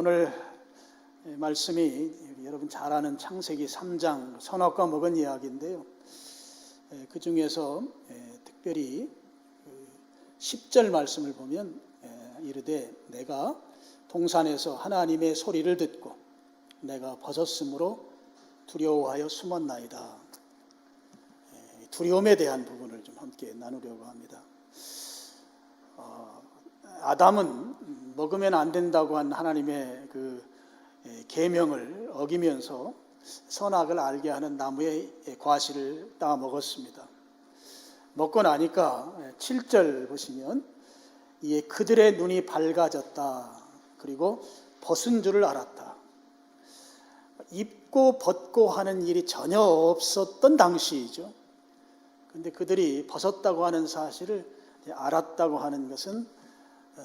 오늘 말씀이 여러분 잘 아는 창세기 3장 선악과 먹은 이야기인데요. 그 중에서 특별히 10절 말씀을 보면 이르되 내가 동산에서 하나님의 소리를 듣고 내가 벗었으므로 두려워하여 숨었나이다. 두려움에 대한 부분을 좀 함께 나누려고 합니다. 아담은 먹으면 안 된다고 한 하나님의 그 계명을 어기면서 선악을 알게 하는 나무의 과실을 따 먹었습니다. 먹고 나니까 7절 보시면 이에 그들의 눈이 밝아졌다. 그리고 벗은 줄을 알았다. 입고 벗고 하는 일이 전혀 없었던 당시이죠. 그런데 그들이 벗었다고 하는 사실을 알았다고 하는 것은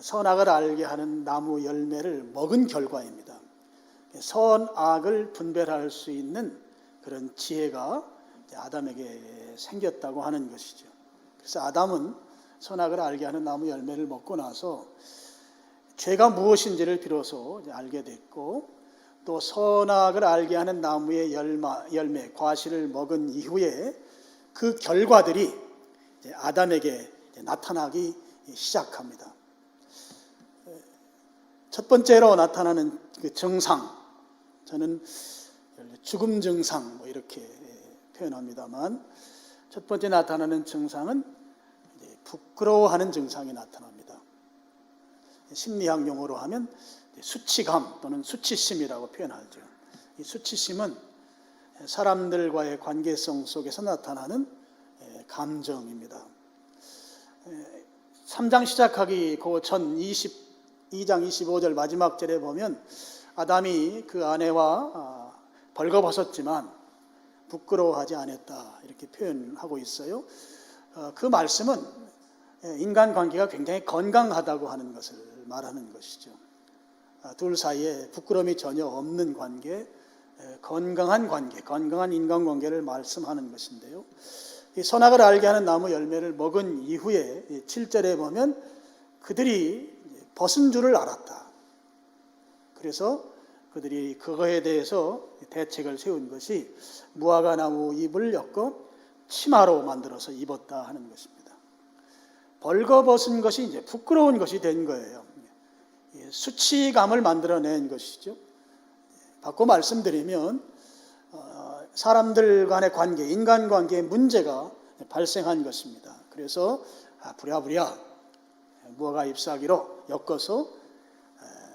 선악을 알게 하는 나무 열매를 먹은 결과입니다. 선악을 분별할 수 있는 그런 지혜가 아담에게 생겼다고 하는 것이죠. 그래서 아담은 선악을 알게 하는 나무 열매를 먹고 나서 죄가 무엇인지를 비로소 알게 됐고, 또 선악을 알게 하는 나무의 열매, 과실을 먹은 이후에 그 결과들이 아담에게 나타나기 시작합니다. 첫 번째로 나타나는 그 증상, 저는 죽음 증상 이렇게 표현합니다만, 첫 번째 나타나는 증상은 부끄러워하는 증상이 나타납니다. 심리학 용어로 하면 수치감 또는 수치심이라고 표현하죠. 이 수치심은 사람들과의 관계성 속에서 나타나는 감정입니다. 3장 시작하기 전 22장 25절 마지막 절에 보면 아담이 그 아내와 벌거벗었지만 부끄러워하지 않았다 이렇게 표현하고 있어요. 그 말씀은 인간관계가 굉장히 건강하다고 하는 것을 말하는 것이죠. 둘 사이에 부끄러움이 전혀 없는 관계, 건강한 관계, 건강한 인간관계를 말씀하는 것인데요. 이 선악을 알게 하는 나무 열매를 먹은 이후에 7절에 보면 그들이 벗은 줄을 알았다. 그래서 그들이 그거에 대해서 대책을 세운 것이 무화과 나무 잎을 엮어 치마로 만들어서 입었다 하는 것입니다. 벌거벗은 것이 이제 부끄러운 것이 된 거예요. 수치감을 만들어낸 것이죠. 바꿔 말씀드리면 사람들 간의 관계, 인간관계에 문제가 발생한 것입니다. 그래서 부랴부랴 무화과 잎사귀로 엮어서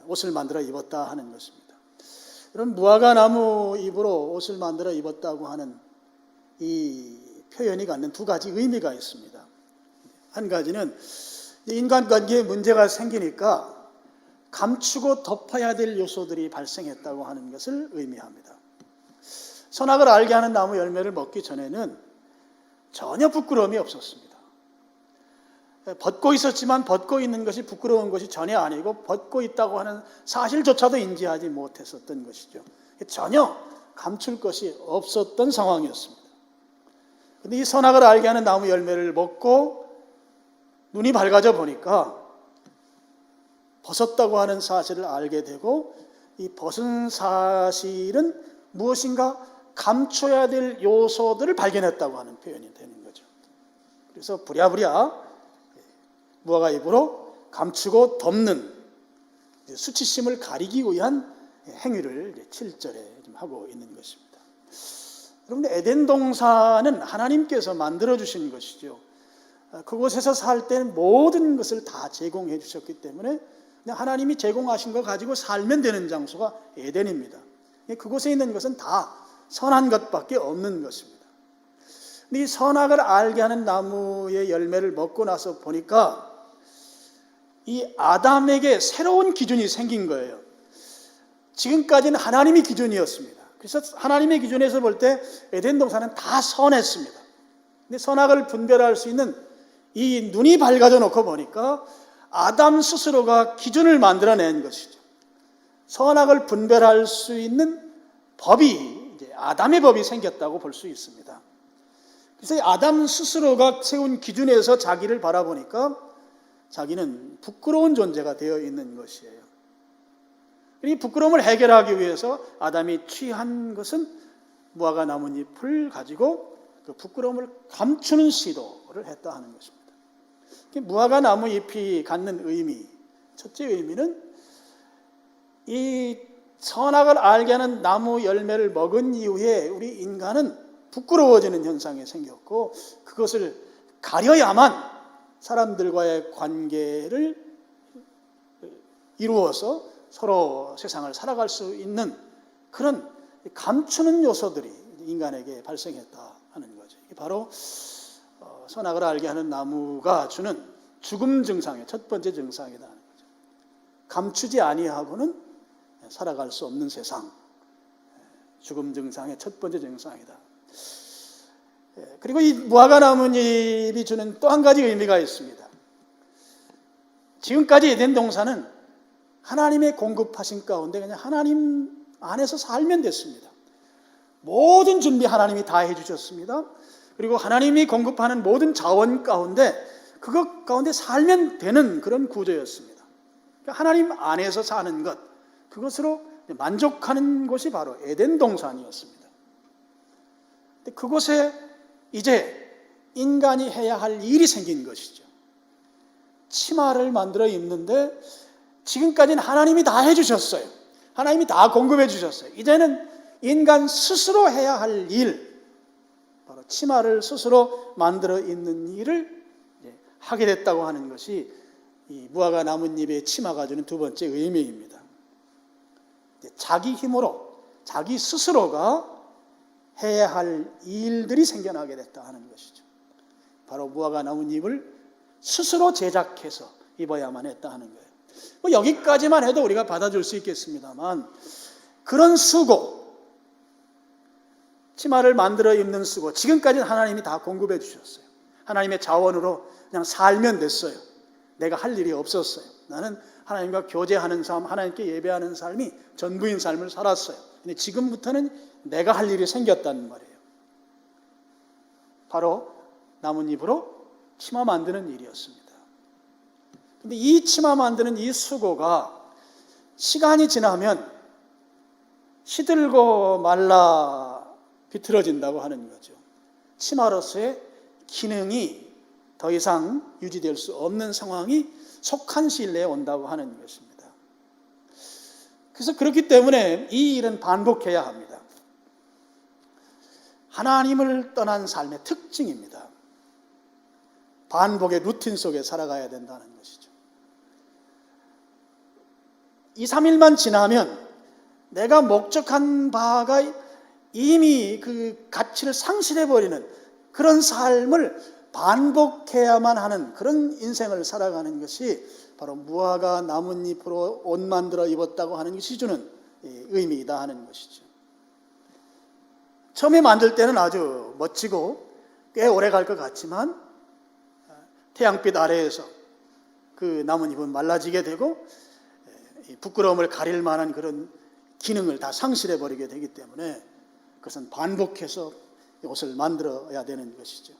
옷을 만들어 입었다 하는 것입니다. 이런 무화과 나무 잎으로 옷을 만들어 입었다고 하는 이 표현이 갖는 두 가지 의미가 있습니다. 한 가지는 인간관계에 문제가 생기니까 감추고 덮어야 될 요소들이 발생했다고 하는 것을 의미합니다. 선악을 알게 하는 나무 열매를 먹기 전에는 전혀 부끄러움이 없었습니다. 벗고 있었지만 벗고 있는 것이 부끄러운 것이 전혀 아니고 벗고 있다고 하는 사실조차도 인지하지 못했었던 것이죠. 전혀 감출 것이 없었던 상황이었습니다. 그런데 이 선악을 알게 하는 나무 열매를 먹고 눈이 밝아져 보니까 벗었다고 하는 사실을 알게 되고, 이 벗은 사실은 무엇인가 감춰야 될 요소들을 발견했다고 하는 표현이 되는 거죠. 그래서 부랴부랴 무화과 잎으로 감추고 덮는 수치심을 가리기 위한 행위를 7절에 하고 있는 것입니다. 그런데 에덴 동산은 하나님께서 만들어주신 것이죠. 그곳에서 살 때는 모든 것을 다 제공해 주셨기 때문에 하나님이 제공하신 거 가지고 살면 되는 장소가 에덴입니다. 그곳에 있는 것은 다 선한 것밖에 없는 것입니다. 이 선악을 알게 하는 나무의 열매를 먹고 나서 보니까 이 아담에게 새로운 기준이 생긴 거예요. 지금까지는 하나님의 기준이었습니다. 그래서 하나님의 기준에서 볼 때 에덴 동산은 다 선했습니다. 근데 선악을 분별할 수 있는 이 눈이 밝아져 놓고 보니까 아담 스스로가 기준을 만들어낸 것이죠. 선악을 분별할 수 있는 법이 이제 아담의 법이 생겼다고 볼 수 있습니다. 그래서 아담 스스로가 세운 기준에서 자기를 바라보니까 자기는 부끄러운 존재가 되어 있는 것이에요. 이 부끄러움을 해결하기 위해서 아담이 취한 것은 무화과 나뭇잎을 가지고 그 부끄러움을 감추는 시도를 했다 하는 것입니다. 무화과 나무잎이 갖는 의미, 첫째 의미는 이 선악을 알게 하는 나무 열매를 먹은 이후에 우리 인간은 부끄러워지는 현상이 생겼고, 그것을 가려야만 사람들과의 관계를 이루어서 서로 세상을 살아갈 수 있는 그런 감추는 요소들이 인간에게 발생했다 하는 거죠. 바로 선악을 알게 하는 나무가 주는 죽음 증상의 첫 번째 증상이다 하는 거죠. 감추지 아니하고는 살아갈 수 없는 세상, 죽음 증상의 첫 번째 증상이다. 그리고 이 무화과 나뭇잎이 주는 또 한 가지 의미가 있습니다. 지금까지 에덴 동산은 하나님의 공급하신 가운데 그냥 하나님 안에서 살면 됐습니다. 모든 준비 하나님이 다 해주셨습니다. 그리고 하나님이 공급하는 모든 자원 가운데 그것 가운데 살면 되는 그런 구조였습니다. 그러니까 하나님 안에서 사는 것, 그것으로 만족하는 곳이 바로 에덴 동산이었습니다. 근데 그곳에 이제 인간이 해야 할 일이 생긴 것이죠. 치마를 만들어 입는데 지금까지는 하나님이 다 해주셨어요. 하나님이 다 공급해 주셨어요. 이제는 인간 스스로 해야 할 일, 바로 치마를 스스로 만들어 입는 일을 하게 됐다고 하는 것이 이 무화과 나뭇잎의 치마가 주는 두 번째 의미입니다. 자기 힘으로, 자기 스스로가 해야 할 일들이 생겨나게 됐다 하는 것이죠. 바로 무화과 나뭇잎을 스스로 제작해서 입어야만 했다 하는 거예요. 여기까지만 해도 우리가 받아줄 수 있겠습니다만, 그런 수고, 치마를 만들어 입는 수고, 지금까지는 하나님이 다 공급해 주셨어요. 하나님의 자원으로 그냥 살면 됐어요. 내가 할 일이 없었어요. 나는 하나님과 교제하는 삶, 하나님께 예배하는 삶이 전부인 삶을 살았어요. 근데 지금부터는 내가 할 일이 생겼다는 말이에요. 바로 나뭇잎으로 치마 만드는 일이었습니다. 근데 이 치마 만드는 이 수고가 시간이 지나면 시들고 말라 비틀어진다고 하는 거죠. 치마로서의 기능이 더 이상 유지될 수 없는 상황이 속한 시일 내에 온다고 하는 것입니다. 그래서 그렇기 때문에 이 일은 반복해야 합니다. 하나님을 떠난 삶의 특징입니다. 반복의 루틴 속에 살아가야 된다는 것이죠. 2, 3일만 지나면 내가 목적한 바가 이미 그 가치를 상실해버리는 그런 삶을 반복해야만 하는 그런 인생을 살아가는 것이 바로 무화과 나뭇잎으로 옷 만들어 입었다고 하는 것이 주는 의미이다 하는 것이죠. 처음에 만들 때는 아주 멋지고 꽤 오래 갈 것 같지만 태양빛 아래에서 그 나뭇잎은 말라지게 되고 부끄러움을 가릴 만한 그런 기능을 다 상실해버리게 되기 때문에 그것은 반복해서 옷을 만들어야 되는 것이죠.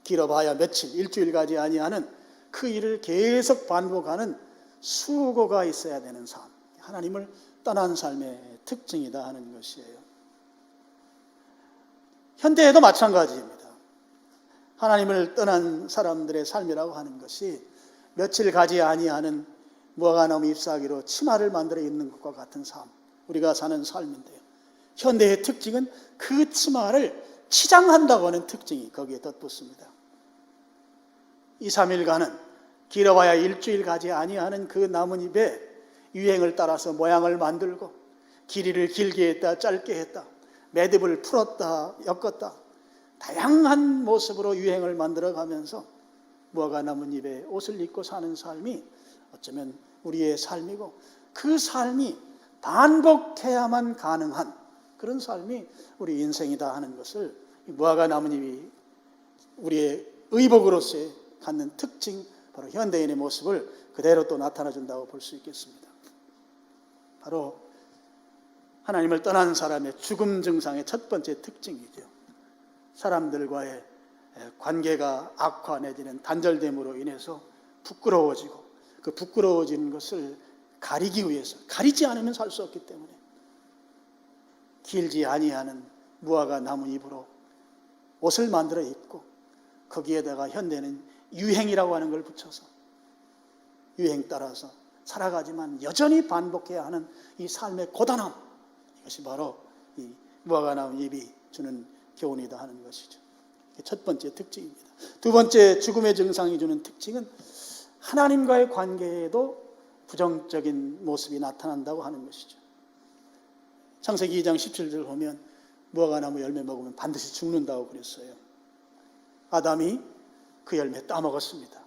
길어봐야 며칠, 일주일 가지 아니하는 그 일을 계속 반복하는 수고가 있어야 되는 삶, 하나님을 떠난 삶의 특징이다 하는 것이에요. 현대에도 마찬가지입니다. 하나님을 떠난 사람들의 삶이라고 하는 것이 며칠 가지 아니하는 무화과나무 잎사귀로 치마를 만들어 입는 것과 같은 삶, 우리가 사는 삶인데요. 현대의 특징은 그 치마를 치장한다고 하는 특징이 거기에 덧붙습니다. 2, 3일간은 길어봐야 일주일 가지 아니하는 그 나뭇잎에 유행을 따라서 모양을 만들고 길이를 길게 했다 짧게 했다 매듭을 풀었다 엮었다 다양한 모습으로 유행을 만들어가면서 무화과 나뭇잎에 옷을 입고 사는 삶이 어쩌면 우리의 삶이고, 그 삶이 반복해야만 가능한 그런 삶이 우리 인생이다 하는 것을 무화과 나뭇잎이 우리의 의복으로서의 갖는 특징, 바로 현대인의 모습을 그대로 또 나타나준다고 볼 수 있겠습니다. 바로 하나님을 떠난 사람의 죽음 증상의 첫 번째 특징이죠. 사람들과의 관계가 악화 내지는 단절됨으로 인해서 부끄러워지고, 그 부끄러워진 것을 가리기 위해서, 가리지 않으면 살 수 없기 때문에 길지 아니하는 무화과 나무 잎으로 옷을 만들어 입고 거기에다가 현대는 유행이라고 하는 걸 붙여서 유행 따라서 살아가지만 여전히 반복해야 하는 이 삶의 고단함, 이것이 바로 이 무화과 나무 잎이 주는 교훈이다 하는 것이죠. 첫 번째 특징입니다. 두 번째 죽음의 증상이 주는 특징은 하나님과의 관계에도 부정적인 모습이 나타난다고 하는 것이죠. 창세기 2장 17절 보면 무화과 나무 열매 먹으면 반드시 죽는다고 그랬어요. 아담이 그 열매 따먹었습니다.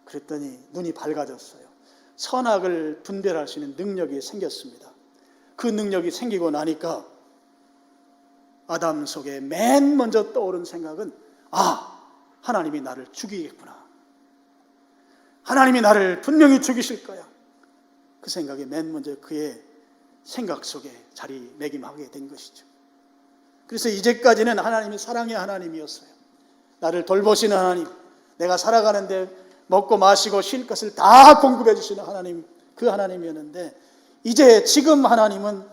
그랬더니 눈이 밝아졌어요. 선악을 분별할 수 있는 능력이 생겼습니다. 그 능력이 생기고 나니까 아담 속에 맨 먼저 떠오른 생각은 하나님이 나를 죽이겠구나. 하나님이 나를 분명히 죽이실 거야. 그 생각이 맨 먼저 그의 생각 속에 자리매김하게 된 것이죠. 그래서 이제까지는 하나님이 사랑의 하나님이었어요. 나를 돌보시는 하나님, 내가 살아가는데 먹고 마시고 쉴 것을 다 공급해 주시는 하나님, 그 하나님이었는데 이제 지금 하나님은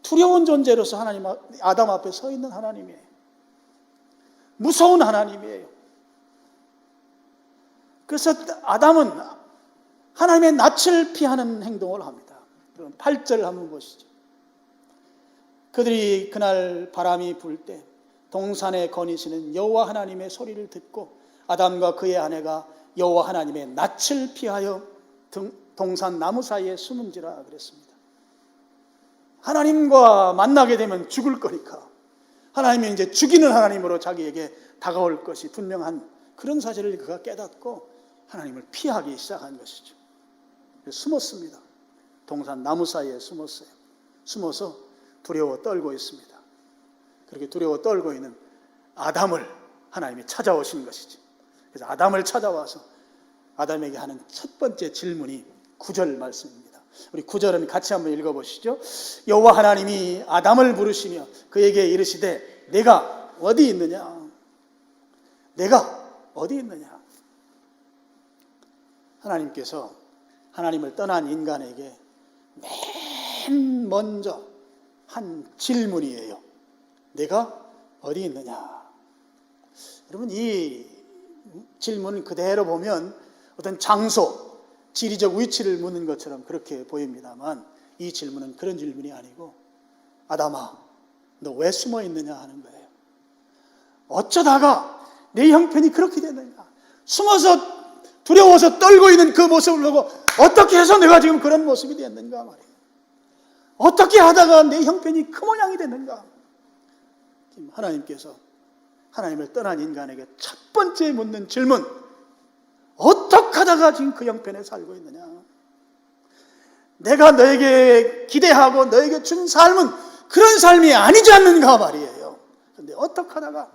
두려운 존재로서 하나님 아담 앞에 서 있는 하나님이에요. 무서운 하나님이에요. 그래서 아담은 하나님의 낯을 피하는 행동을 합니다. 그럼 8절 한번 보시죠. 그들이 그날 바람이 불 때 동산에 거니시는 여호와 하나님의 소리를 듣고 아담과 그의 아내가 여호와 하나님의 낯을 피하여 동산 나무 사이에 숨은지라 그랬습니다. 하나님과 만나게 되면 죽을 거니까 하나님이 이제 죽이는 하나님으로 자기에게 다가올 것이 분명한 그런 사실을 그가 깨닫고 하나님을 피하기 시작한 것이죠. 숨었습니다. 동산 나무 사이에 숨었어요. 숨어서 두려워 떨고 있습니다. 그렇게 두려워 떨고 있는 아담을 하나님이 찾아오신 것이죠. 그래서 아담을 찾아와서 아담에게 하는 첫 번째 질문이 9절 말씀입니다. 우리 9절은 같이 한번 읽어보시죠. 여호와 하나님이 아담을 부르시며 그에게 이르시되 내가 어디 있느냐? 내가 어디 있느냐? 하나님께서 하나님을 떠난 인간에게 맨 먼저 한 질문이에요. 내가 어디 있느냐? 여러분, 이 질문을 그대로 보면 어떤 장소, 지리적 위치를 묻는 것처럼 그렇게 보입니다만 이 질문은 그런 질문이 아니고 아담아, 너 왜 숨어 있느냐 하는 거예요. 어쩌다가 내 형편이 그렇게 됐느냐? 숨어서 두려워서 떨고 있는 그 모습을 보고 어떻게 해서 내가 지금 그런 모습이 됐는가 말이에요. 어떻게 하다가 내 형편이 그 모양이 됐는가? 하나님께서 하나님을 떠난 인간에게 첫 번째 묻는 질문, 어떻게 하다가 지금 그 형편에 살고 있느냐? 내가 너에게 기대하고 너에게 준 삶은 그런 삶이 아니지 않는가 말이에요. 그런데 어떻게 하다가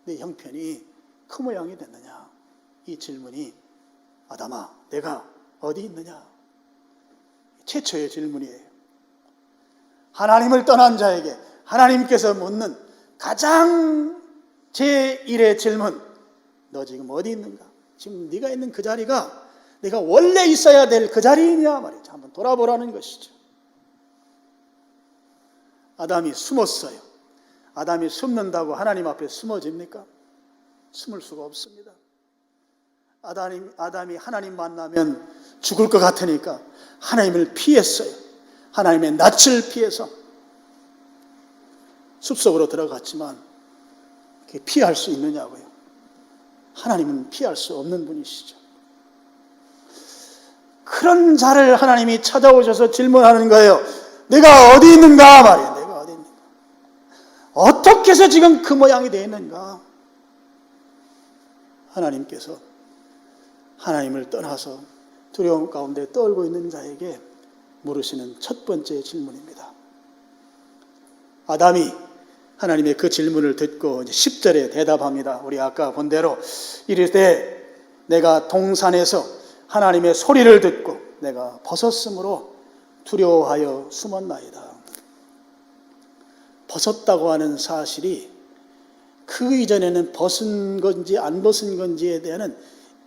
내 형편이 그 모양이 됐느냐? 이 질문이 아담아, 내가 어디 있느냐? 최초의 질문이에요. 하나님을 떠난 자에게 하나님께서 묻는 가장 제1의 질문, 너 지금 어디 있는가? 지금 네가 있는 그 자리가 네가 원래 있어야 될 그 자리이냐 말이죠. 한번 돌아보라는 것이죠. 아담이 숨었어요. 아담이 숨는다고 하나님 앞에 숨어집니까? 숨을 수가 없습니다. 아담이 하나님 만나면 죽을 것 같으니까 하나님을 피했어요. 하나님의 낯을 피해서 숲속으로 들어갔지만 그게 피할 수 있느냐고요. 하나님은 피할 수 없는 분이시죠. 그런 자를 하나님이 찾아오셔서 질문하는 거예요. 내가 어디 있는가 말이에요. 내가 어디 있는가? 어떻게 해서 지금 그 모양이 되어 있는가? 하나님께서 하나님을 떠나서 두려움 가운데 떨고 있는 자에게 물으시는 첫 번째 질문입니다. 아담이 하나님의 그 질문을 듣고 10절에 대답합니다. 우리 아까 본 대로 이르되 내가 동산에서 하나님의 소리를 듣고 내가 벗었으므로 두려워하여 숨었나이다. 벗었다고 하는 사실이 그 이전에는 벗은 건지 안 벗은 건지에 대한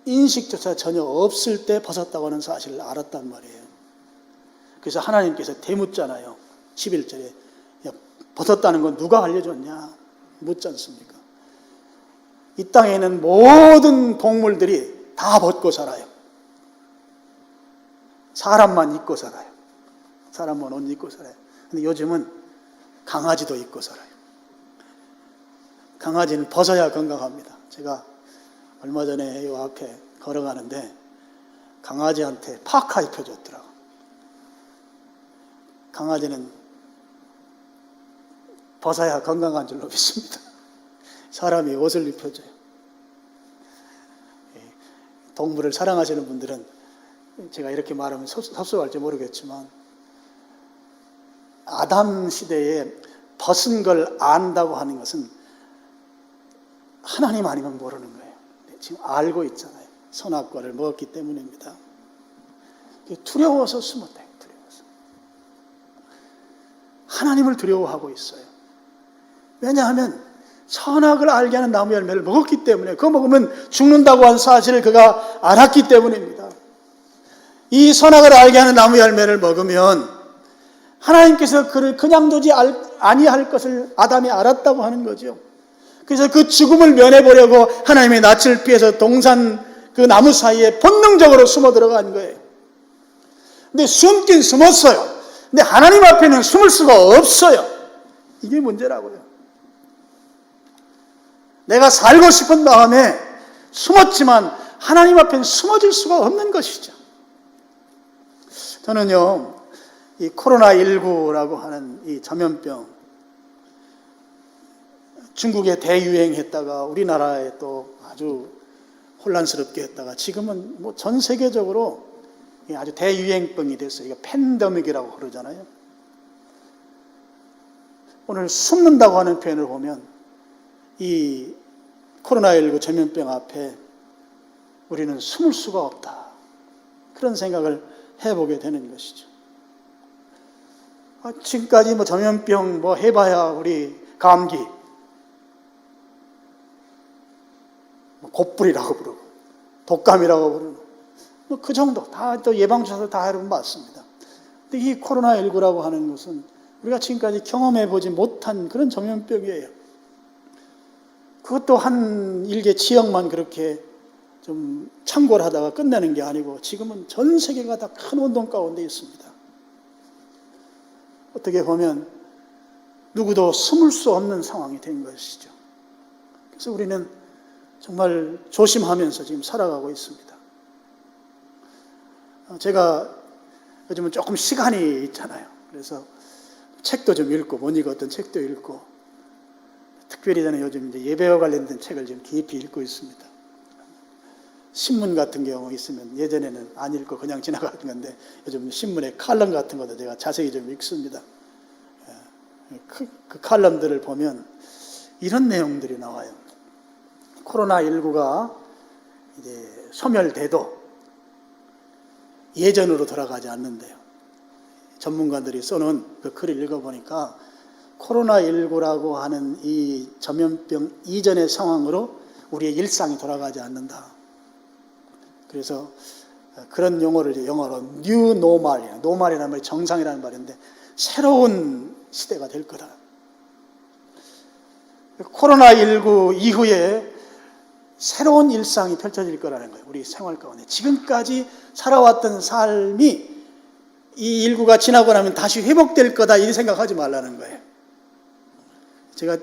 인식조차 전혀 없을 때 벗었다고 하는 사실을 알았단 말이에요. 그래서 하나님께서 대묻잖아요. 11절에 야, 벗었다는 건 누가 알려줬냐 묻지 않습니까? 이 땅에 있는 모든 동물들이 다 벗고 살아요. 사람만 입고 살아요. 사람만 옷 입고 살아요. 근데 요즘은 강아지도 입고 살아요. 강아지는 벗어야 건강합니다. 제가 얼마 전에 이 앞에 걸어가는데 강아지한테 파카 입혀줬더라고. 강아지는 벗어야 건강한 줄로 믿습니다. 사람이 옷을 입혀줘요. 동물을 사랑하시는 분들은 제가 이렇게 말하면 섭섭할지 모르겠지만 아담 시대에 벗은 걸 안다고 하는 것은 하나님 아니면 모르는 거예요. 지금 알고 있잖아요. 선악과를 먹었기 때문입니다. 두려워서 숨었대요. 두려워서. 하나님을 두려워하고 있어요. 왜냐하면 선악을 알게 하는 나무 열매를 먹었기 때문에, 그거 먹으면 죽는다고 한 사실을 그가 알았기 때문입니다. 이 선악을 알게 하는 나무 열매를 먹으면 하나님께서 그를 그냥 두지 아니할 것을 아담이 알았다고 하는 거죠. 그래서 그 죽음을 면해보려고 하나님의 낯을 피해서 동산 그 나무 사이에 본능적으로 숨어 들어간 거예요. 근데 숨긴 숨었어요. 근데 하나님 앞에는 숨을 수가 없어요. 이게 문제라고요. 내가 살고 싶은 마음에 숨었지만 하나님 앞에는 숨어질 수가 없는 것이죠. 저는요, 이 코로나19라고 하는 이 전염병, 중국에 대유행했다가 우리나라에 또 아주 혼란스럽게 했다가 지금은 뭐 전 세계적으로 아주 대유행병이 됐어요. 이거 팬데믹이라고 그러잖아요. 오늘 숨는다고 하는 표현을 보면 이 코로나19 전염병 앞에 우리는 숨을 수가 없다. 그런 생각을 해보게 되는 것이죠. 지금까지 뭐 전염병 뭐 해봐야 우리 감기, 곧불이라고 부르고 독감이라고 부르고 뭐 그 정도 다 또 예방주사도 다 해보면 맞습니다. 근데 이 코로나19라고 하는 것은 우리가 지금까지 경험해보지 못한 그런 전염병이에요. 그것도 한 일개 지역만 그렇게 좀 창궐 하다가 끝내는 게 아니고 지금은 전 세계가 다 큰 운동 가운데 있습니다. 어떻게 보면 누구도 숨을 수 없는 상황이 된 것이죠. 그래서 우리는 정말 조심하면서 지금 살아가고 있습니다. 제가 요즘은 조금 시간이 있잖아요. 그래서 책도 좀 읽고, 못 읽었던 책도 읽고, 특별히 저는 요즘 이제 예배와 관련된 책을 좀 깊이 읽고 있습니다. 신문 같은 경우 있으면 예전에는 안 읽고 그냥 지나가는 건데 요즘 신문에 칼럼 같은 것도 제가 자세히 좀 읽습니다. 그 칼럼들을 보면 이런 내용들이 나와요. 코로나19가 이제 소멸돼도 예전으로 돌아가지 않는데요. 전문가들이 써놓은 그 글을 읽어보니까 코로나19라고 하는 이 전염병 이전의 상황으로 우리의 일상이 돌아가지 않는다. 그래서 그런 용어를 영어로 New Normal이라는, 노말이라는 말이 정상이라는 말인데 새로운 시대가 될 거다. 코로나19 이후에 새로운 일상이 펼쳐질 거라는 거예요. 우리 생활 가운데. 지금까지 살아왔던 삶이 이 일구가 지나고 나면 다시 회복될 거다 이 생각하지 말라는 거예요. 제가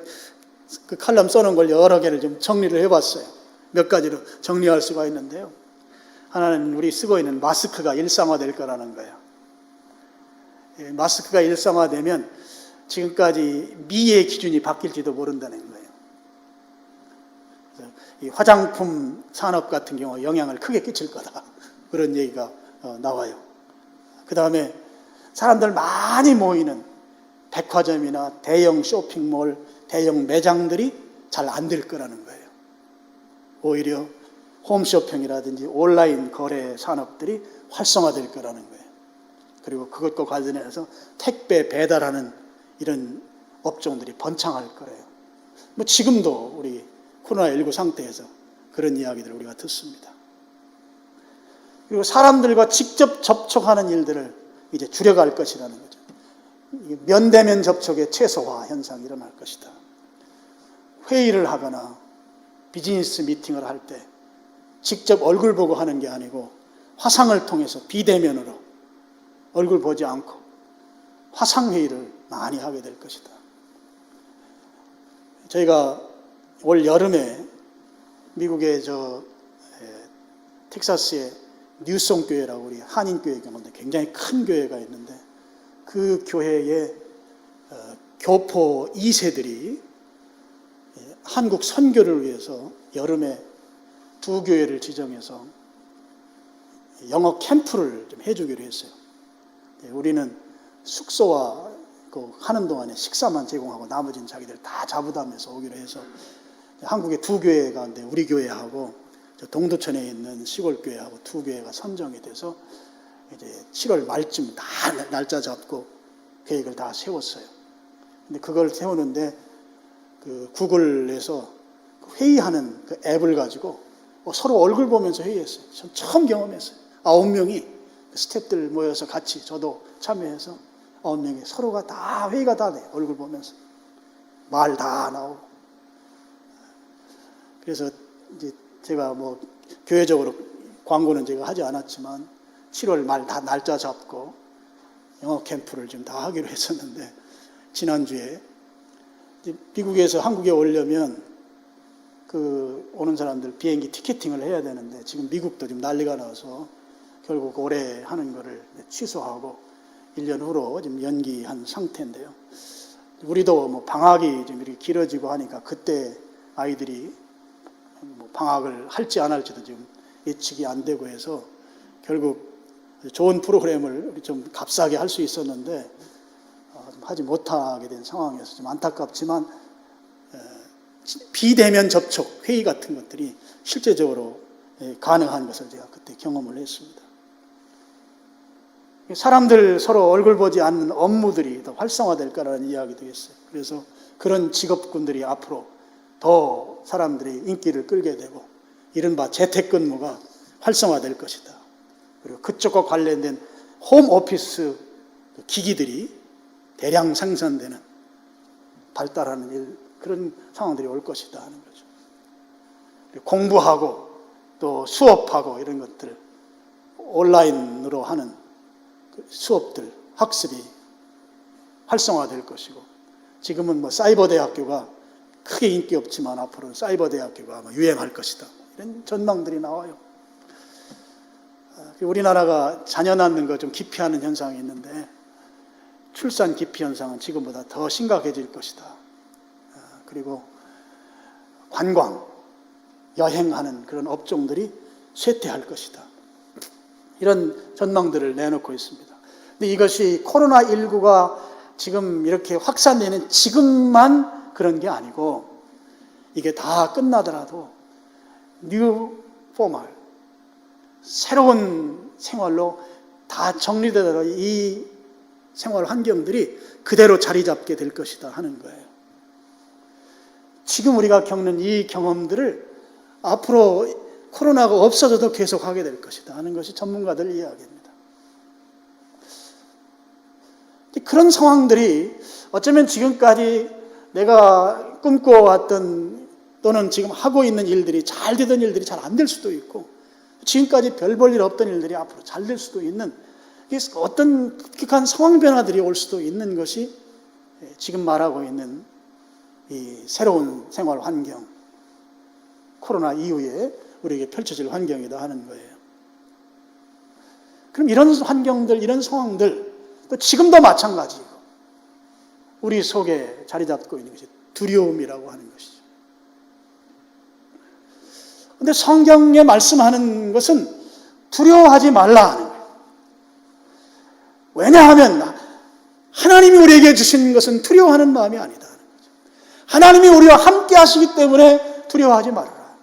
그 칼럼 써놓은 걸 여러 개를 좀 정리를 해봤어요. 몇 가지로 정리할 수가 있는데요. 하나는 우리 쓰고 있는 마스크가 일상화될 거라는 거예요. 마스크가 일상화되면 지금까지 미의 기준이 바뀔지도 모른다는 거예요. 이 화장품 산업 같은 경우 영향을 크게 끼칠 거다. 그런 얘기가 나와요. 그 다음에 사람들 많이 모이는 백화점이나 대형 쇼핑몰, 대형 매장들이 잘 안 될 거라는 거예요. 오히려 홈쇼핑이라든지 온라인 거래 산업들이 활성화될 거라는 거예요. 그리고 그것과 관련해서 택배 배달하는 이런 업종들이 번창할 거예요. 뭐 지금도 우리 코로나19 상태에서 그런 이야기들을 우리가 듣습니다. 그리고 사람들과 직접 접촉하는 일들을 이제 줄여갈 것이라는 거죠. 면대면 접촉의 최소화 현상이 일어날 것이다. 회의를 하거나 비즈니스 미팅을 할 때 직접 얼굴 보고 하는 게 아니고 화상을 통해서 비대면으로 얼굴 보지 않고 화상회의를 많이 하게 될 것이다. 저희가 올 여름에 미국의 텍사스의 뉴송 교회라고 우리 한인교회 경우인데 굉장히 큰 교회가 있는데 그 교회의 교포 2세들이 한국 선교를 위해서 여름에 두 교회를 지정해서 영어 캠프를 좀 해주기로 했어요. 우리는 숙소와 하는 동안에 식사만 제공하고 나머지는 자기들 다 자부담해서 오기로 해서 한국의 두 교회 가운데 우리 교회하고 동두천에 있는 시골 교회하고 두 교회가 선정이 돼서 이제 7월 말쯤 다 날짜 잡고 계획을 다 세웠어요. 근데 그걸 세우는데 그 구글에서 회의하는 그 앱을 가지고 서로 얼굴 보면서 회의했어요. 전 처음 경험했어요. 9명이 스태프들 모여서 같이 저도 참여해서 9명이 서로가 다 회의가 다 돼요. 얼굴 보면서 말 다 나오고. 그래서 이제 제가 교회적으로 광고는 제가 하지 않았지만 7월 말 다 날짜 잡고 영어 캠프를 좀 다 하기로 했었는데 지난주에 미국에서 한국에 오려면 오는 사람들 비행기 티켓팅을 해야 되는데 지금 미국도 지금 난리가 나서 결국 올해 하는 거를 취소하고 1년 후로 지금 연기한 상태인데요. 우리도 방학이 좀 이렇게 길어지고 하니까 그때 아이들이 방학을 할지 안 할지도 지금 예측이 안 되고 해서 결국 좋은 프로그램을 좀 값싸게 할 수 있었는데 하지 못하게 된 상황이어서 좀 안타깝지만 비대면 접촉 회의 같은 것들이 실제적으로 가능한 것을 제가 그때 경험을 했습니다. 사람들 서로 얼굴 보지 않는 업무들이 더 활성화될 거라는 이야기도 했어요. 그래서 그런 직업군들이 앞으로 더 사람들이 인기를 끌게 되고 이른바 재택근무가 활성화될 것이다. 그리고 그쪽과 관련된 홈오피스 기기들이 대량 생산되는 발달하는 그런 상황들이 올 것이다 하는 거죠. 공부하고 또 수업하고 이런 것들 온라인으로 하는 수업들, 학습이 활성화될 것이고 지금은 사이버 대학교가 크게 인기 없지만 앞으로는 사이버 대학교가 아마 유행할 것이다. 이런 전망들이 나와요. 우리나라가 자녀 낳는 거 좀 기피하는 현상이 있는데 출산 기피 현상은 지금보다 더 심각해질 것이다. 그리고 관광, 여행하는 그런 업종들이 쇠퇴할 것이다. 이런 전망들을 내놓고 있습니다. 근데 이것이 코로나19가 지금 이렇게 확산되는 지금만 그런 게 아니고 이게 다 끝나더라도 뉴 포멀, 새로운 생활로 다 정리되더라도 이 생활 환경들이 그대로 자리 잡게 될 것이다 하는 거예요. 지금 우리가 겪는 이 경험들을 앞으로 코로나가 없어져도 계속하게 될 것이다 하는 것이 전문가들 이야기입니다. 그런 상황들이 어쩌면 지금까지 내가 꿈꿔왔던 또는 지금 하고 있는 일들이 잘 되던 일들이 잘 안 될 수도 있고 지금까지 별 볼 일 없던 일들이 앞으로 잘 될 수도 있는 어떤 급격한 상황 변화들이 올 수도 있는 것이 지금 말하고 있는 이 새로운 생활 환경, 코로나 이후에 우리에게 펼쳐질 환경이다 하는 거예요. 그럼 이런 환경들, 이런 상황들, 또 지금도 마찬가지고 우리 속에 자리 잡고 있는 것이 두려움이라고 하는 것이죠. 그런데 성경에 말씀하는 것은 두려워하지 말라 하는 거예요. 왜냐하면 하나님이 우리에게 주신 것은 두려워하는 마음이 아니다 하는 거죠. 하나님이 우리와 함께 하시기 때문에 두려워하지 말아라.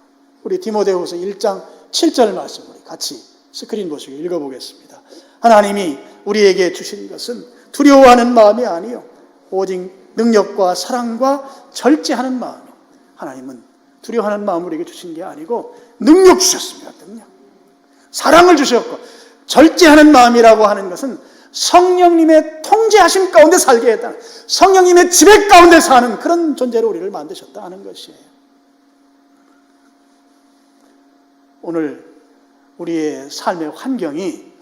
우리 디모데후서 1장 7절 말씀 우리 같이 스크린 보시고 읽어보겠습니다. 하나님이 우리에게 주신 것은 두려워하는 마음이 아니요 오직 능력과 사랑과 절제하는 마음이. 하나님은 두려워하는 마음을 우리에게 주신 게 아니고 능력 주셨습니다. 능력. 사랑을 주셨고, 절제하는 마음이라고 하는 것은 성령님의 통제하심 가운데 살게 했다는, 성령님의 지배 가운데 사는 그런 존재로 우리를 만드셨다 하는 것이에요. 오늘 우리의 삶의 환경이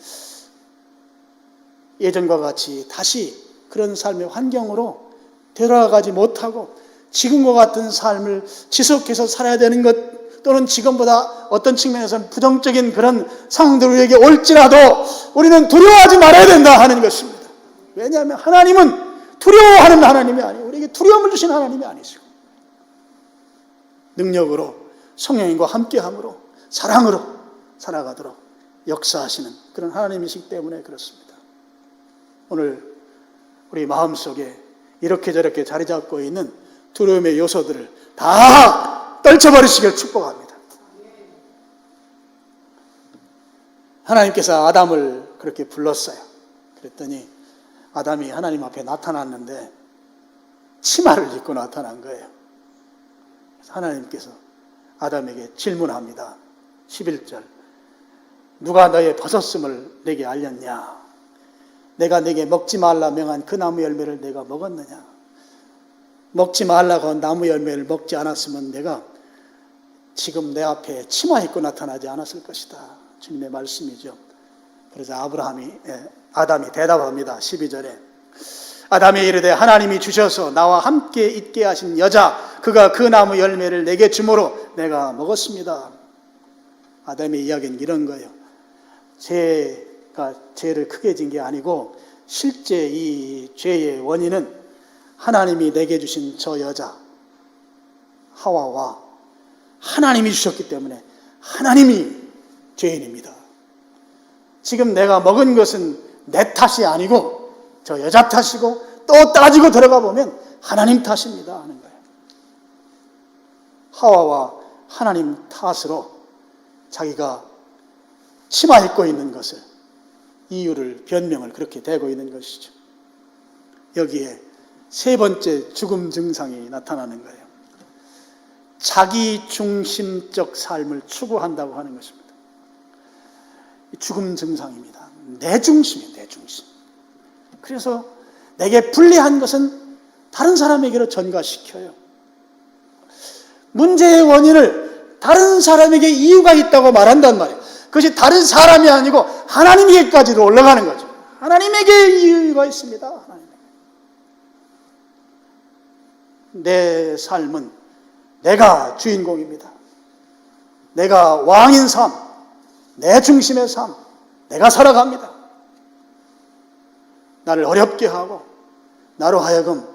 예전과 같이 다시 그런 삶의 환경으로 되돌아가지 못하고 지금과 같은 삶을 지속해서 살아야 되는 것, 또는 지금보다 어떤 측면에서는 부정적인 그런 상황들이 우리에게 올지라도 우리는 두려워하지 말아야 된다 하는 것입니다. 왜냐하면 하나님은 두려워하는 하나님이 아니에요. 우리에게 두려움을 주신 하나님이 아니시고, 능력으로 성령님과 함께함으로 사랑으로 살아가도록 역사하시는 그런 하나님이시기 때문에 그렇습니다. 오늘 우리 마음속에 이렇게 저렇게 자리 잡고 있는 두려움의 요소들을 다 떨쳐버리시길 축복합니다. 하나님께서 아담을 그렇게 불렀어요. 그랬더니 아담이 하나님 앞에 나타났는데 치마를 입고 나타난 거예요. 하나님께서 아담에게 질문합니다. 11절, 누가 너의 벗었음을 내게 알렸냐? 내가 내게 먹지 말라 명한 그 나무 열매를 내가 먹었느냐? 먹지 말라고 한 나무 열매를 먹지 않았으면 내가 지금 내 앞에 치마 입고 나타나지 않았을 것이다. 주님의 말씀이죠. 그래서 아담이 대답합니다. 12절에 아담이 이르되 하나님이 주셔서 나와 함께 있게 하신 여자 그가 그 나무 열매를 내게 주므로 내가 먹었습니다. 아담의 이야기는 이런 거예요. 죄가 죄를 크게 진 게 아니고 실제 이 죄의 원인은 하나님이 내게 주신 저 여자 하와와 하나님이 주셨기 때문에 하나님이 죄인입니다. 지금 내가 먹은 것은 내 탓이 아니고 저 여자 탓이고, 또 따지고 들어가 보면 하나님 탓입니다 하는 거예요. 하와와 하나님 탓으로 자기가 치마 입고 있는 것을, 이유를, 변명을 그렇게 대고 있는 것이죠. 여기에 세 번째 죽음 증상이 나타나는 거예요. 자기 중심적 삶을 추구한다고 하는 것입니다. 죽음 증상입니다. 내 중심이에요, 내 중심. 그래서 내게 불리한 것은 다른 사람에게로 전가시켜요. 문제의 원인을 다른 사람에게 이유가 있다고 말한단 말이에요. 그것이 다른 사람이 아니고 하나님에게까지도 올라가는 거죠. 하나님에게 이유가 있습니다. 하나님에게. 내 삶은 내가 주인공입니다. 내가 왕인 삶, 내 중심의 삶, 내가 살아갑니다. 나를 어렵게 하고 나로 하여금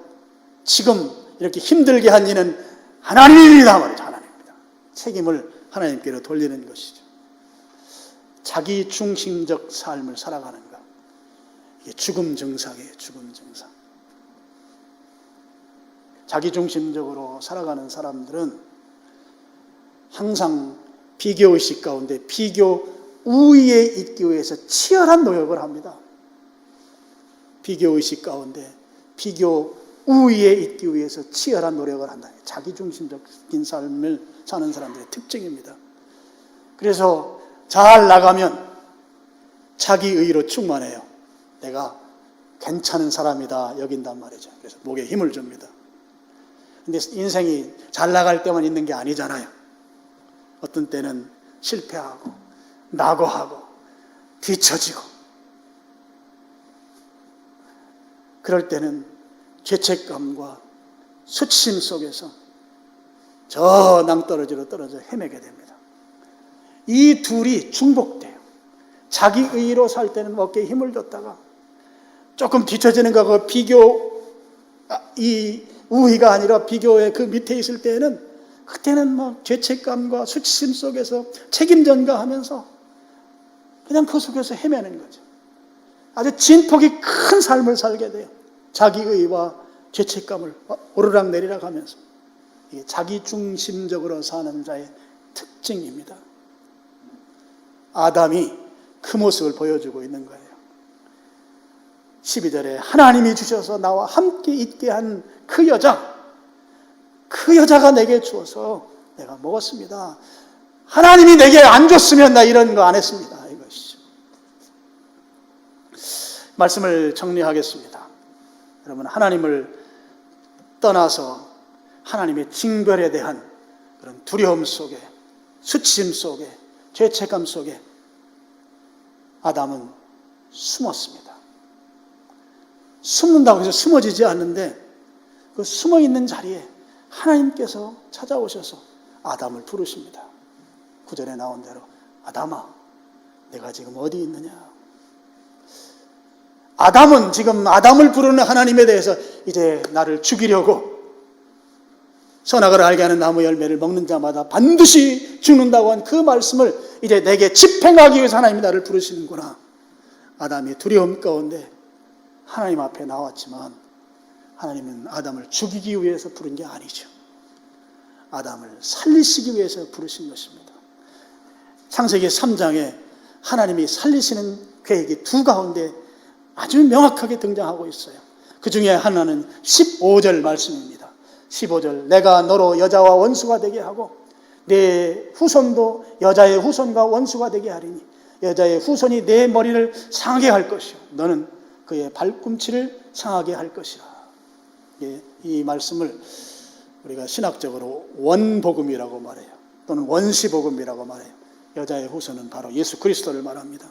지금 이렇게 힘들게 한 이는 하나님입니다 말이죠. 하나님입니다. 책임을 하나님께로 돌리는 것이죠. 자기 중심적 삶을 살아가는 것, 이게 죽음 증상이에요. 죽음 증상. 자기 중심적으로 살아가는 사람들은 항상 비교의식 가운데 비교 우위에 있기 위해서 치열한 노력을 합니다. 비교의식 가운데 비교 우위에 있기 위해서 치열한 노력을 한다. 자기중심적인 삶을 사는 사람들의 특징입니다. 그래서 잘 나가면 자기의로 충만해요. 내가 괜찮은 사람이다 여긴단 말이죠. 그래서 목에 힘을 줍니다. 근데 인생이 잘 나갈 때만 있는 게 아니잖아요. 어떤 때는 실패하고 낙오하고 뒤처지고, 그럴 때는 죄책감과 수치심 속에서 저 낭떠러지로 떨어져 헤매게 됩니다. 이 둘이 중복돼요. 자기 의로 살 때는 어깨에 힘을 줬다가 조금 뒤처지는 거고 이 우위가 아니라 비교의 그 밑에 있을 때는 그때는 막 죄책감과 수치심 속에서 책임 전가하면서 그냥 그 속에서 헤매는 거죠. 아주 진폭이 큰 삶을 살게 돼요. 자기의와 죄책감을 오르락 내리락 하면서. 이게 자기 중심적으로 사는 자의 특징입니다. 아담이 그 모습을 보여주고 있는 거예요. 12절에 하나님이 주셔서 나와 함께 있게 한 그 여자가 내게 주어서 내가 먹었습니다. 하나님이 내게 안 줬으면 나 이런 거 안 했습니다. 말씀을 정리하겠습니다. 여러분, 하나님을 떠나서 하나님의 징벌에 대한 그런 두려움 속에, 수치심 속에, 죄책감 속에 아담은 숨었습니다. 숨는다고 해서 숨어지지 않는데 그 숨어있는 자리에 하나님께서 찾아오셔서 아담을 부르십니다. 9절에 나온 대로 아담아, 내가 지금 어디 있느냐. 아담은 지금 아담을 부르는 하나님에 대해서 이제 나를 죽이려고, 선악을 알게 하는 나무 열매를 먹는 자마다 반드시 죽는다고 한 그 말씀을 이제 내게 집행하기 위해서 하나님이 나를 부르시는구나. 아담이 두려움 가운데 하나님 앞에 나왔지만 하나님은 아담을 죽이기 위해서 부른 게 아니죠. 아담을 살리시기 위해서 부르신 것입니다. 창세기 3장에 하나님이 살리시는 계획이 두 가운데 아주 명확하게 등장하고 있어요. 그 중에 하나는 15절 말씀입니다. 15절, 내가 너로 여자와 원수가 되게 하고 내 후손도 여자의 후손과 원수가 되게 하리니 여자의 후손이 내 머리를 상하게 할 것이요 너는 그의 발꿈치를 상하게 할 것이라. 이 말씀을 우리가 신학적으로 원복음이라고 말해요. 또는 원시복음이라고 말해요. 여자의 후손은 바로 예수 그리스도를 말합니다.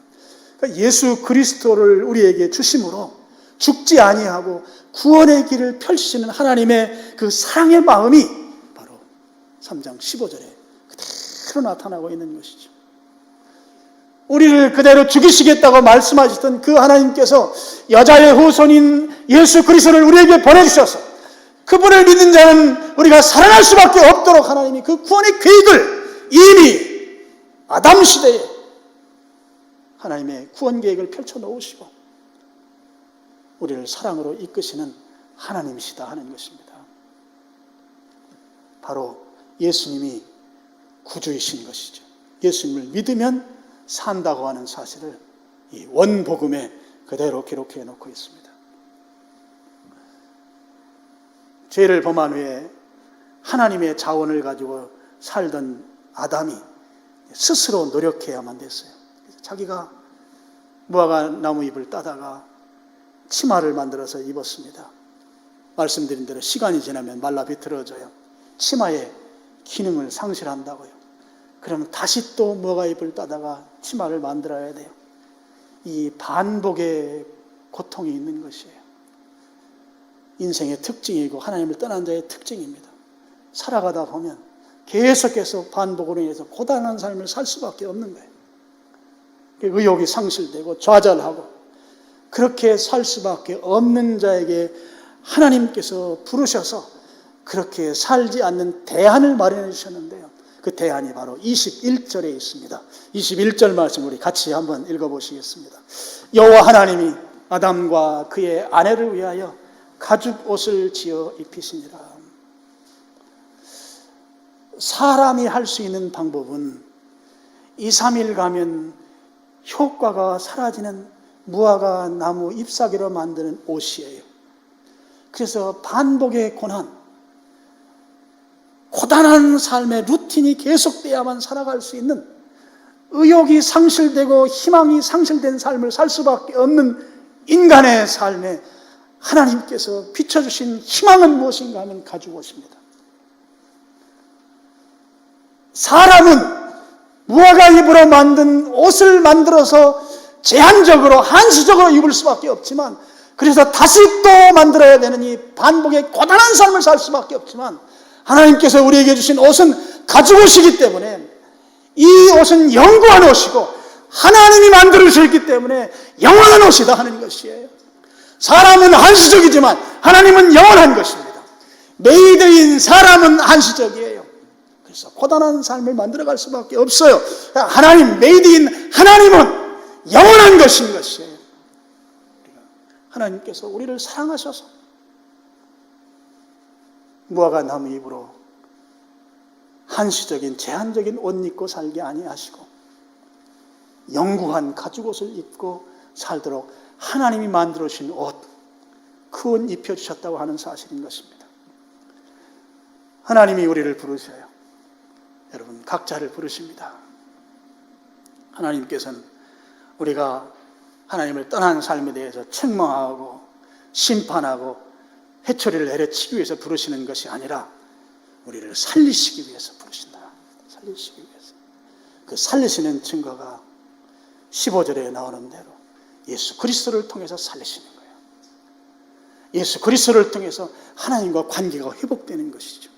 그러니까 예수 그리스도를 우리에게 주심으로 죽지 아니하고 구원의 길을 펼치시는 하나님의 그 사랑의 마음이 바로 3장 15절에 그대로 나타나고 있는 것이죠. 우리를 그대로 죽이시겠다고 말씀하셨던 그 하나님께서 여자의 후손인 예수 그리스도를 우리에게 보내주셔서 그분을 믿는 자는 우리가 살아날 수밖에 없도록 하나님이 그 구원의 계획을 이미 아담 시대에 하나님의 구원 계획을 펼쳐놓으시고 우리를 사랑으로 이끄시는 하나님이시다 하는 것입니다. 바로 예수님이 구주이신 것이죠. 예수님을 믿으면 산다고 하는 사실을 이 원복음에 그대로 기록해 놓고 있습니다. 죄를 범한 후에 하나님의 자원을 가지고 살던 아담이 스스로 노력해야만 됐어요. 자기가 무화과 나무 잎을 따다가 치마를 만들어서 입었습니다. 말씀드린 대로 시간이 지나면 말라 비틀어져요. 치마의 기능을 상실한다고요. 그러면 다시 또 무화과 잎을 따다가 치마를 만들어야 돼요. 이 반복의 고통이 있는 것이에요. 인생의 특징이고 하나님을 떠난 자의 특징입니다. 살아가다 보면 계속해서 반복으로 인해서 고단한 삶을 살 수밖에 없는 거예요. 의욕이 상실되고 좌절하고 그렇게 살 수밖에 없는 자에게 하나님께서 부르셔서 그렇게 살지 않는 대안을 마련해 주셨는데요. 그 대안이 바로 21절에 있습니다. 21절 말씀 우리 같이 한번 읽어보시겠습니다. 여호와 하나님이 아담과 그의 아내를 위하여 가죽 옷을 지어 입히시니라. 사람이 할 수 있는 방법은 2, 3일 가면 효과가 사라지는 무화과 나무 잎사귀로 만드는 옷이에요. 그래서 반복의 고단한 삶의 루틴이 계속돼야만 살아갈 수 있는, 의욕이 상실되고 희망이 상실된 삶을 살 수밖에 없는 인간의 삶에 하나님께서 비춰주신 희망은 무엇인가 하면 가죽 옷입니다. 사람은 무화과 잎으로 만든 옷을 만들어서 제한적으로 한시적으로 입을 수밖에 없지만, 그래서 다시 또 만들어야 되는 이 반복의 고단한 삶을 살 수밖에 없지만, 하나님께서 우리에게 주신 옷은 가죽 옷이기 때문에 이 옷은 영구한 옷이고 하나님이 만들어주셨기 때문에 영원한 옷이다 하는 것이에요. 사람은 한시적이지만 하나님은 영원한 것입니다. 메이드인 사람은 한시적이에요. 그래서 고단한 삶을 만들어갈 수밖에 없어요. 하나님, 메이드인 하나님은 영원한 것인 것이에요. 하나님께서 우리를 사랑하셔서 무화과 나무 잎으로 한시적인 제한적인 옷 입고 살게 아니하시고 영구한 가죽옷을 입고 살도록 하나님이 만들어 주신 옷, 그 옷 입혀주셨다고 하는 사실인 것입니다. 하나님이 우리를 부르셔요. 여러분, 각자를 부르십니다. 하나님께서는 우리가 하나님을 떠난 삶에 대해서 책망하고 심판하고 회초리를 내려치기 위해서 부르시는 것이 아니라 우리를 살리시기 위해서 부르신다. 살리시기 위해서. 그 살리시는 증거가 15절에 나오는 대로 예수 그리스도를 통해서 살리시는 거예요. 예수 그리스도를 통해서 하나님과 관계가 회복되는 것이죠.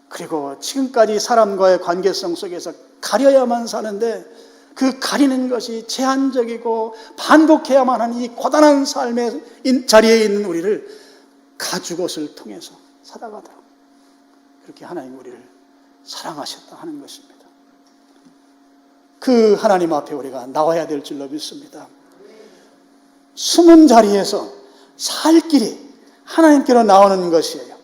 그리고 지금까지 사람과의 관계성 속에서 가려야만 사는데 그 가리는 것이 제한적이고 반복해야만 하는 이 고단한 삶의 자리에 있는 우리를 가죽옷을 통해서 살아가도록 그렇게 하나님 우리를 사랑하셨다 하는 것입니다. 그 하나님 앞에 우리가 나와야 될 줄로 믿습니다. 숨은 자리에서 살 길이 하나님께로 나오는 것이에요.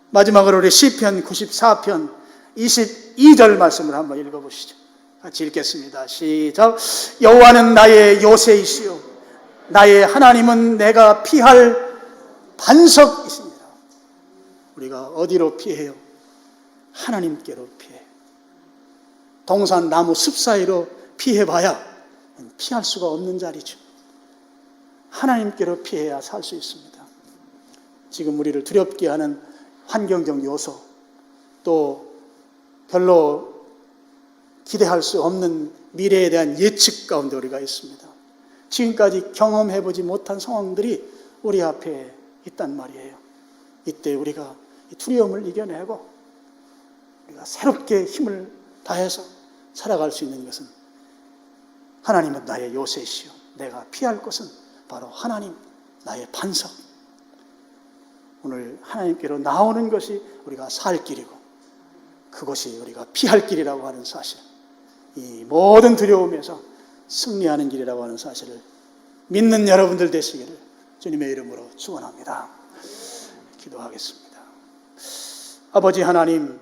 마지막으로 우리 시편 94편 22절 말씀을 한번 읽어보시죠. 같이 읽겠습니다. 시작. 여호와는 나의 요새이시요 나의 하나님은 내가 피할 반석이십니다. 우리가 어디로 피해요? 하나님께로 피해요. 동산 나무 숲 사이로 피해봐야 피할 수가 없는 자리죠. 하나님께로 피해야 살 수 있습니다. 지금 우리를 두렵게 하는 환경적 요소, 또 별로 기대할 수 없는 미래에 대한 예측 가운데 우리가 있습니다. 지금까지 경험해보지 못한 상황들이 우리 앞에 있단 말이에요. 이때 우리가 이 두려움을 이겨내고 우리가 새롭게 힘을 다해서 살아갈 수 있는 것은 하나님은 나의 요새시요 내가 피할 곳은 바로 하나님 나의 반석. 오늘 하나님께로 나오는 것이 우리가 살 길이고 그것이 우리가 피할 길이라고 하는 사실, 이 모든 두려움에서 승리하는 길이라고 하는 사실을 믿는 여러분들 되시기를 주님의 이름으로 축원합니다. 기도하겠습니다. 아버지 하나님,